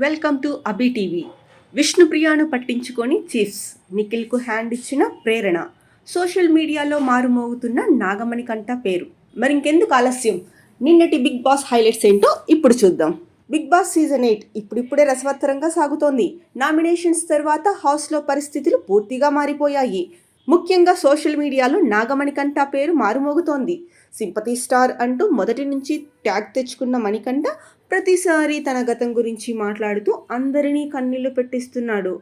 Welcome to Abhi TV. విష్ణుప్రియను పట్టించుకొని chiefs, నిఖిల్కు hand ఇచ్చిన ప్రేరణ. సోషల్ మీడియాలో మారుమోగుతున్న నాగమణి కంట పేరు. మరింకెందుకు ఆలస్యం, నిన్నటి బిగ్ బాస్ హైలైట్స్ ఏంటో ఇప్పుడు చూద్దాం. బిగ్ బాస్ సీజన్ 8 ఇప్పుడిప్పుడే రసవత్తరంగా సాగుతోంది. నామినేషన్స్ తర్వాత హౌస్లో పరిస్థితులు పూర్తిగా మారిపోయాయి. ముఖ్యంగా సోషల్ మీడియాలో నాగమణికంఠ పేరు మారుమోగుతోంది. సింపతి స్టార్ అంటూ మొదటి నుంచి ట్యాగ్ తెచ్చుకున్న మణికంఠ ప్రతిసారి తన గతం గురించి మాట్లాడుతూ అందరినీ కన్నీళ్లు పెట్టిస్తున్నాడు.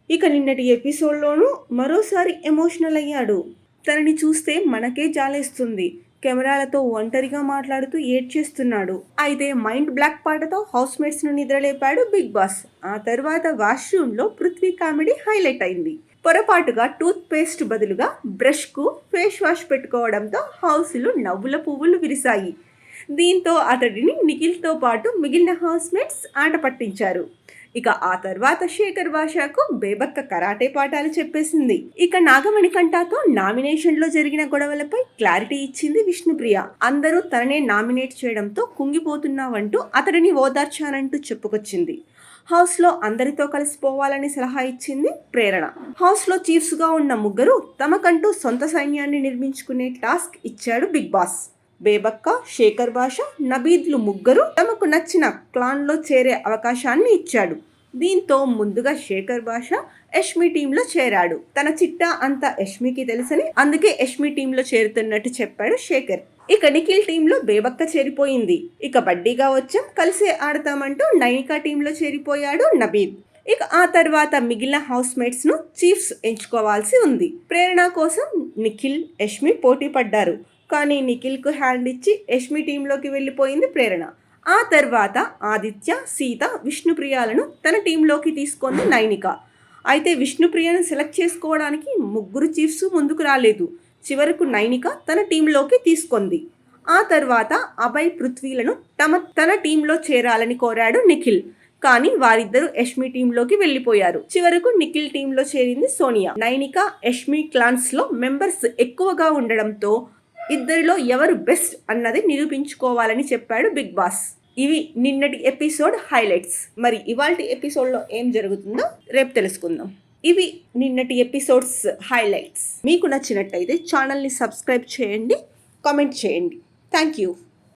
ఇక నిన్నటి ఎపిసోడ్లోనూ మరోసారి ఎమోషనల్ అయ్యాడు. తనని చూస్తే మనకే జాలేస్తుంది. కెమెరాలతో ఒంటరిగా మాట్లాడుతూ ఏడ్చేస్తున్నాడు. అయితే మైండ్ బ్లాక్ పాటతో హౌస్ మేట్స్ను నిద్రలేపాడు బిగ్ బాస్. ఆ తర్వాత వాష్రూమ్లో పృథ్వీ కామెడీ హైలైట్ అయింది. పొరపాటుగా టూత్ పేస్ట్ బదులుగా బ్రష్కు ఫేస్ వాష్ పెట్టుకోవడంతో హౌస్లో నవ్వుల పువ్వులు విరిశాయి. దీంతో అతడిని నిఖిల్తో పాటు మిగిలిన హౌస్మేట్స్ ఆట పట్టించారు. ఇక ఆ తర్వాత శేఖర్ భాషకు బేబక్క కరాటే పాఠాలు చెప్పేసింది. ఇక నాగమణికంఠతో నామినేషన్లో జరిగిన గొడవలపై క్లారిటీ ఇచ్చింది విష్ణుప్రియ. అందరూ తననే నామినేట్ చేయడంతో కుంగిపోతున్నావంటూ అతడిని ఓదార్చానంటూ చెప్పుకొచ్చింది. హౌస్లో అందరితో కలిసిపోవాలని సలహా ఇచ్చింది ప్రేరణ. హౌస్లో చీఫ్స్గా ఉన్న ముగ్గురు తమకంటూ సొంత సైన్యాన్ని నిర్మించుకునే టాస్క్ ఇచ్చాడు బిగ్ బాస్. బేబక్క, శేఖర్ భాష, నబీద్లు ముగ్గురు తమకు నచ్చిన క్లాన్లో చేరే అవకాశాన్ని ఇచ్చాడు. దీంతో ముందుగా శేఖర్ భాష యష్మి టీంలో చేరాడు. తన చిట్టా అంతా యష్మికి తెలుసని అందుకే యష్మి టీంలో చేరుతున్నట్టు చెప్పాడు శేఖర్. ఇక నిఖిల్ టీంలో బేబక్క చేరిపోయింది. ఇక బడ్డీగా వచ్చాం, కలిసే ఆడతామంటూ నైనికా టీంలో చేరిపోయాడు నబీద్. ఇక ఆ తర్వాత మిగిలిన హౌస్ మేట్స్ ను చీఫ్స్ ఎంచుకోవాల్సి ఉంది. ప్రేరణ కోసం నిఖిల్, యష్మి పోటీ పడ్డారు. కానీ నిఖిల్కు హ్యాండ్ ఇచ్చి యష్మి టీంలోకి వెళ్ళిపోయింది ప్రేరణ. ఆ తర్వాత ఆదిత్య, సీత, విష్ణుప్రియాలను తన టీంలోకి తీసుకుంది నైనిక. అయితే విష్ణుప్రియను సెలెక్ట్ చేసుకోవడానికి ముగ్గురు చీఫ్స్ ముందుకు రాలేదు. చివరకు నైనిక తన టీంలోకి తీసుకుంది. ఆ తర్వాత అభయ్, పృథ్వీలను తన టీంలో చేరాలని కోరాడు నిఖిల్. కానీ వారిద్దరూ యష్మి టీంలోకి వెళ్ళిపోయారు. చివరకు నిఖిల్ టీంలో చేరింది సోనియా. నైనిక, యష్మి క్లాన్స్ లో మెంబర్స్ ఎక్కువగా ఉండడంతో ఇద్దరిలో ఎవరు బెస్ట్ అన్నది నిరూపించుకోవాలని చెప్పాడు బిగ్ బాస్. ఇవి నిన్నటి ఎపిసోడ్ హైలైట్స్. మరి ఇవాల్టి ఎపిసోడ్లో ఏం జరుగుతుందో రేపు తెలుసుకుందాం. ఇవి నిన్నటి ఎపిసోడ్స్ హైలైట్స్. మీకు నచ్చినట్టయితే ఛానల్ని సబ్స్క్రైబ్ చేయండి, కామెంట్ చేయండి. Thank you.